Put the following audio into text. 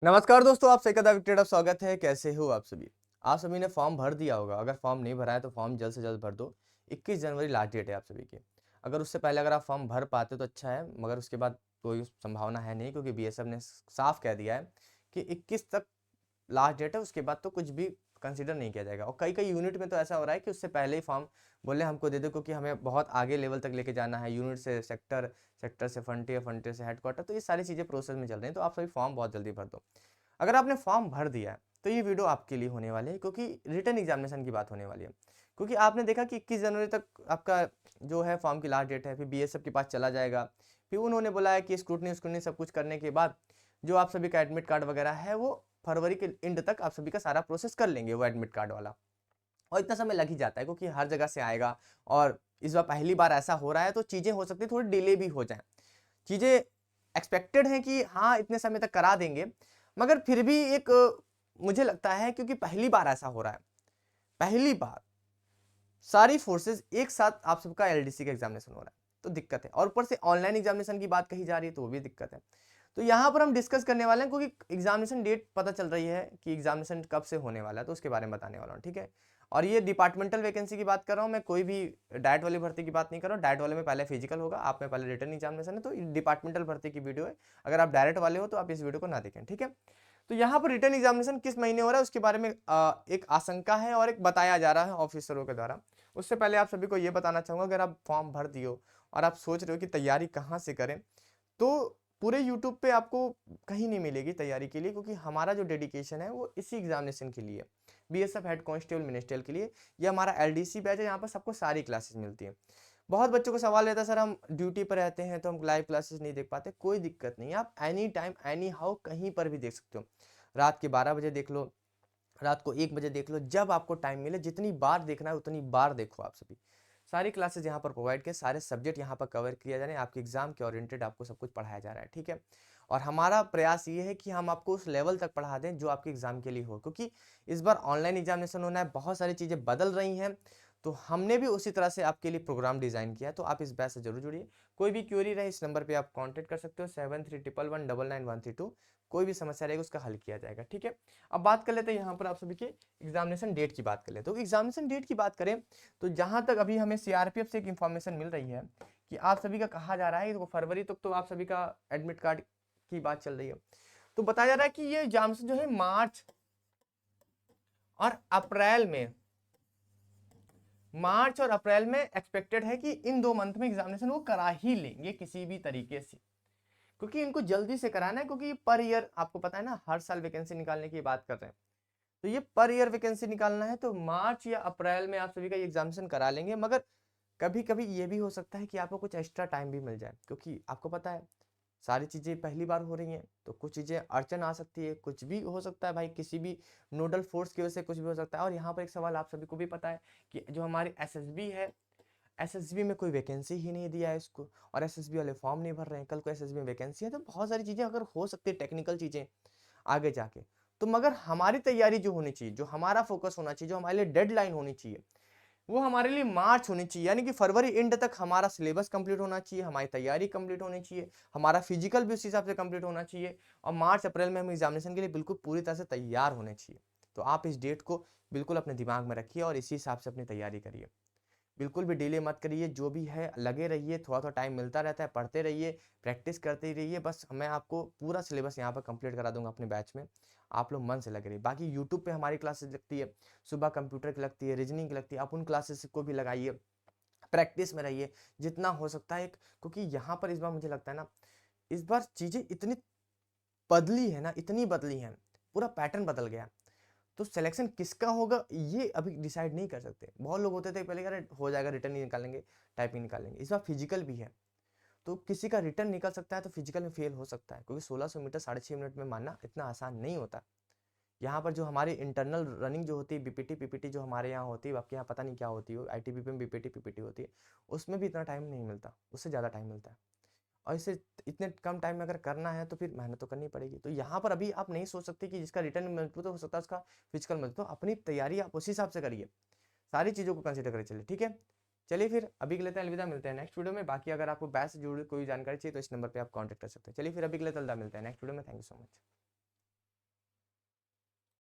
नमस्कार दोस्तों, आप सभी का दाविक स्वागत है। कैसे हो आप सभी? आप सभी ने फॉर्म भर दिया होगा। अगर फॉर्म नहीं भरा है तो फॉर्म जल्द से जल्द भर दो। 21 जनवरी लास्ट डेट है आप सभी की। अगर उससे पहले अगर आप फॉर्म भर पाते तो अच्छा है, मगर उसके बाद कोई संभावना है नहीं, क्योंकि बीएसएफ ने साफ कह दिया है कि 21 तक लास्ट डेट है। उसके बाद तो कुछ भी कंसीडर नहीं किया जाएगा। और कई कई यूनिट में तो ऐसा हो रहा है कि उससे पहले ही फॉर्म बोले हमको दे दो, क्योंकि हमें बहुत आगे लेवल तक लेके जाना है, यूनिट से सेक्टर, सेक्टर से फ्रंटियर, फ्रंटियर से हेडक्वार्टर। तो ये सारी चीज़ें प्रोसेस में चल रही हैं, तो आप सभी फॉर्म बहुत जल्दी भर दो। अगर आपने फॉर्म भर दिया है तो ये वीडियो आपके लिए होने वाली है, क्योंकि रिटर्न एग्जामिनेशन की बात होने वाली है। क्योंकि आपने देखा कि 21 जनवरी तक आपका जो है फॉर्म की लास्ट डेट है, फिर बीएसएफ के पास चला जाएगा। फिर उन्होंने बोला है कि स्क्रूटनी स्क्रूटनी सब कुछ करने के बाद जो आप सभी का एडमिट कार्ड वगैरह है वो फरवरी के एंड तक आप सभी का सारा प्रोसेस कर लेंगे, वो एडमिट कार्ड वाला। और इतना समय लग ही जाता है, क्योंकि हर जगह से आएगा। और इस बार पहली बार ऐसा हो रहा है, तो चीज़ें हो सकती है थोड़ी डिले भी हो जाए। चीज़ें एक्सपेक्टेड हैं कि हाँ इतने समय तक करा देंगे, मगर फिर भी एक मुझे लगता है, क्योंकि पहली बार ऐसा हो रहा है, पहली बार सारी फोर्सेस एक साथ आप सबका एलडीसी का एग्जामिनेशन हो रहा है, तो दिक्कत है। और ऊपर से ऑनलाइन एग्जामिनेशन की बात कही जा रही है, तो वो भी दिक्कत है। तो यहाँ पर हम डिस्कस करने वाले हैं, क्योंकि एग्जामिनेशन डेट पता चल रही है कि एग्जामिनेशन कब से होने वाला है, तो उसके बारे में बताने वाला हूँ, ठीक है। और ये डिपार्टमेंटल वैकेंसी की बात कर रहा हूँ मैं, कोई भी डायट वाली भर्ती की बात नहीं कर रहा हूँ। डायट वाले में पहले फिजिकल होगा, आप में पहले रिटर्न एग्जामिनेशन है, तो डिपार्टमेंटल भर्ती की वीडियो है। अगर आप डायरेक्ट वाले हो तो आप इस वीडियो को ना देखें, ठीक है। तो यहाँ पर रिटर्न एग्जामिनेशन किस महीने हो रहा है उसके बारे में एक आशंका है और एक बताया जा रहा है ऑफिसरों के द्वारा। उससे पहले आप सभी को ये बताना चाहूँगा, अगर आप फॉर्म भर दिए हो और आप सोच रहे हो कि तैयारी कहाँ से करें, तो पूरे यूट्यूब पे आपको कहीं नहीं मिलेगी तैयारी के लिए, क्योंकि हमारा जो डेडिकेशन है वो इसी एग्जामिनेशन के लिए, बीएसएफ हेड कांस्टेबल मिनिस्ट्रियल के लिए। ये हमारा एलडीसी बैच है, यहाँ पर सबको सारी क्लासेस मिलती हैं। बहुत बच्चों को सवाल रहता है, सर हम ड्यूटी पर रहते हैं तो हम लाइव क्लासेस नहीं देख पाते। कोई दिक्कत नहीं है, आप एनी टाइम एनी हाउ कहीं पर भी देख सकते हो। रात के 12 बजे देख लो, रात को 1 बजे देख लो, जब आपको टाइम मिले, जितनी बार देखना है उतनी बार देखो। आप सभी सारी क्लासेस यहाँ पर प्रोवाइड किए, सारे सब्जेक्ट यहाँ पर कवर किया जा रहे हैं, आपके एग्जाम के ओरिएंटेड आपको सब कुछ पढ़ाया जा रहा है, ठीक है। और हमारा प्रयास ये है कि हम आपको उस लेवल तक पढ़ा दें जो आपके एग्जाम के लिए हो, क्योंकि इस बार ऑनलाइन एग्जामिनेशन होना है, बहुत सारी चीज़ें बदल रही हैं। तो हमने भी उसी तरह से आपके लिए प्रोग्राम डिजाइन किया है, तो आप इस बैच से जरूर जुड़िए। कोई भी क्वेरी रहे इस नंबर पे आप कांटेक्ट कर सकते हो, 7311199132। कोई भी समस्या रहेगी उसका हल किया जाएगा, ठीक है। अब बात कर लेते हैं यहाँ पर आप सभी के एग्जामिनेशन डेट की बात कर लेते हैं। तो एग्जामिनेशन डेट की बात करें तो जहाँ तक अभी हमें सीआरपीएफ से एक इन्फॉर्मेशन मिल रही है कि आप सभी का कहा जा रहा है कि फरवरी तक तो आप सभी का एडमिट कार्ड की बात चल रही है। तो बताया जा रहा है कि ये एग्जामिनेशन जो है मार्च और अप्रैल में एक्सपेक्टेड है कि इन 2 मंथ में एग्जामिनेशन वो करा ही लेंगे किसी भी तरीके से, क्योंकि इनको जल्दी से कराना है। क्योंकि पर ईयर आपको पता है ना, हर साल वैकेंसी निकालने की बात कर रहे हैं, तो ये पर ईयर वैकेंसी निकालना है, तो मार्च या अप्रैल में आप सभी का एग्जामिनेशन करा लेंगे। मगर कभी कभी ये भी हो सकता है कि आपको कुछ एक्स्ट्रा टाइम भी मिल जाए, क्योंकि आपको पता है सारी चीज़ें पहली बार हो रही हैं, तो कुछ चीज़ें अड़चन आ सकती है, कुछ भी हो सकता है भाई, किसी भी नोडल फोर्स की वजह से कुछ भी हो सकता है। और यहाँ पर एक सवाल आप सभी को भी पता है कि जो हमारी एसएसबी है, एसएसबी में कोई वैकेंसी ही नहीं दिया है इसको, और एसएसबी वाले फॉर्म नहीं भर रहे हैं। कल को एसएसबी में वैकेंसी है, तो बहुत सारी चीज़ें अगर हो सकती है, टेक्निकल चीज़ें आगे जाके। तो मगर हमारी तैयारी जो होनी चाहिए, जो हमारा फोकस होना चाहिए, जो हमारे लिए डेडलाइन होनी चाहिए, वो हमारे लिए मार्च होनी चाहिए। यानी कि फरवरी एंड तक हमारा सिलेबस कंप्लीट होना चाहिए, हमारी तैयारी कंप्लीट होनी चाहिए, हमारा फिजिकल भी उस हिसाब से कंप्लीट होना चाहिए। और मार्च अप्रैल में हम एग्जामिनेशन के लिए बिल्कुल पूरी तरह से तैयार होने चाहिए। तो आप इस डेट को बिल्कुल अपने दिमाग में रखिए और इसी हिसाब से अपनी तैयारी करिए। बिल्कुल भी डिले मत करिए, जो भी है लगे रहिए, थोड़ा-थोड़ा टाइम मिलता रहता है, पढ़ते रहिए, प्रैक्टिस करते ही रहिए। बस मैं आपको पूरा सिलेबस यहाँ पर कंप्लीट करा दूँगा अपने बैच में, आप लोग मन से लगे रहिए। बाकी यूट्यूब पे हमारी क्लासेस लगती है, सुबह कंप्यूटर की लगती है, रीजनिंग की लगती है, आप उन क्लासेस को भी लगाइए, प्रैक्टिस में रहिए जितना हो सकता है। क्योंकि यहाँ पर इस बार मुझे लगता है ना, इस बार चीज़ें इतनी बदली है ना, इतनी बदली हैं, पूरा पैटर्न बदल गया। तो सिलेक्शन किसका होगा ये अभी डिसाइड नहीं कर सकते। बहुत लोग होते थे पहले, अरे हो जाएगा, रिटर्न ही निकालेंगे, टाइपिंग निकालेंगे। इस बार फिजिकल भी है, तो किसी का रिटर्न निकल सकता है, तो फिजिकल में फेल हो सकता है, क्योंकि 1600 मीटर 6.5 मिनट में मानना इतना आसान नहीं होता। यहाँ पर जो हमारी इंटरनल रनिंग जो होती है, बीपीटी पीपीटी जो हमारे यहाँ होती है, आपके यहाँ पता नहीं क्या होती है, आईटीबीपी में बीपीटी पीपीटी होती है, उसमें भी इतना टाइम नहीं मिलता, उससे ज़्यादा टाइम मिलता है। और इसे इतने कम टाइम में अगर करना है तो फिर मेहनत तो करनी पड़ेगी। तो यहाँ पर अभी आप नहीं सोच सकते कि जिसका रिटर्न मजबूत हो सकता है उसका फिजिकल मजबूत, तो अपनी तैयारी आप उसी हिसाब से करिए, सारी चीज़ों को कंसिडर करिए। चलिए ठीक है, चलिए फिर अभी के लिए तो अलविदा, मिलते हैं नेक्स्ट वीडियो में। बाकी अगर आपको बैच से जुड़ी कोई जानकारी चाहिए तो इस नंबर पर आप कॉन्टैक्ट कर सकते हैं। चलिए फिर अभी के लिए तो अलविदा, मिलते हैं नेक्स्ट वीडियो में। Thank you so much.